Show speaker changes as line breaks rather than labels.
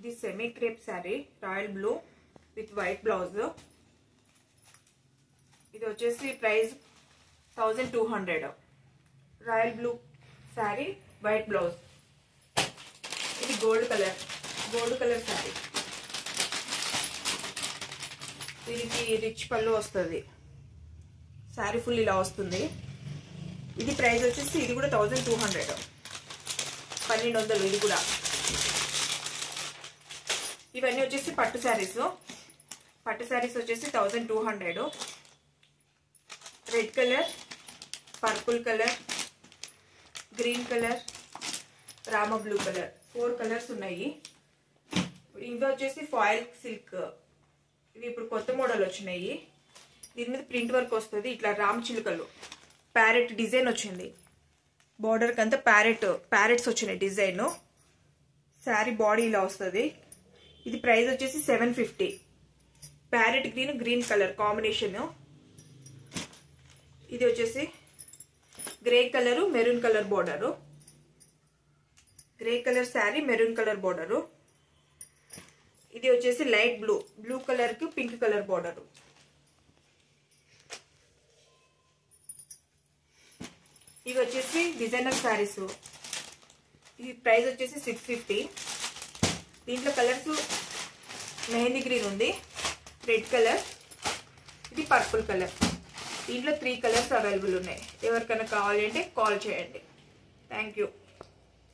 ఇది semi crepe sari royal blue with white blouse. ఇది వచ్చేసి price 1200. Royal blue sari white blouse. ఇది గోల్డ్ కలర్ శారీ. దీనికి రిచ్ పళ్ళు వస్తుంది. శారీ ఫుల్ ఇలా వస్తుంది. ఇది ప్రైస్ వచ్చేసి ఇది కూడా 1200, 1200 ఇది కూడా. ఇవన్నీ వచ్చేసి పట్టు శారీస్ వచ్చేసి 1200. Red colour, purple colour, green colour, Rama blue colour, 4 colours ఉన్నాయి. ఇవి వచ్చేసి ఫాయిల్ సిల్క్. ఇవి ఇప్పుడు కొత్త మోడల్ వచ్చినాయి. దీని మీద ప్రింట్ వర్క్ వస్తుంది. ఇట్లా రామ్ చిలుకలు ప్యారెట్ డిజైన్ వచ్చింది. బార్డర్కి అంతా ప్యారెట్స్ వచ్చినాయి డిజైన్. శారీ బాడీ ఇలా వస్తుంది. ఇది ప్రైస్ వచ్చేసి 750. Parrot green colour combination. ఇది వచ్చేసి grey colour maroon colour border. Grey colour sari maroon colour border. ఇది వచ్చేసి లైట్ బ్లూ కలర్ కి పింక్ కలర్ బార్డరు. ఇవి వచ్చేసి డిజైనర్ శారీస్. ఇది ప్రైస్ వచ్చేసి 650. దీంట్లో కలర్స్ మెహందీ గ్రీన్ ఉంది, రెడ్ కలర్, ఇది పర్పుల్ కలర్. దీంట్లో 3 కలర్స్ అవైలబుల్ ఉన్నాయి. ఎవరికైనా కావాలి అంటే కాల్ చేయండి. Thank you.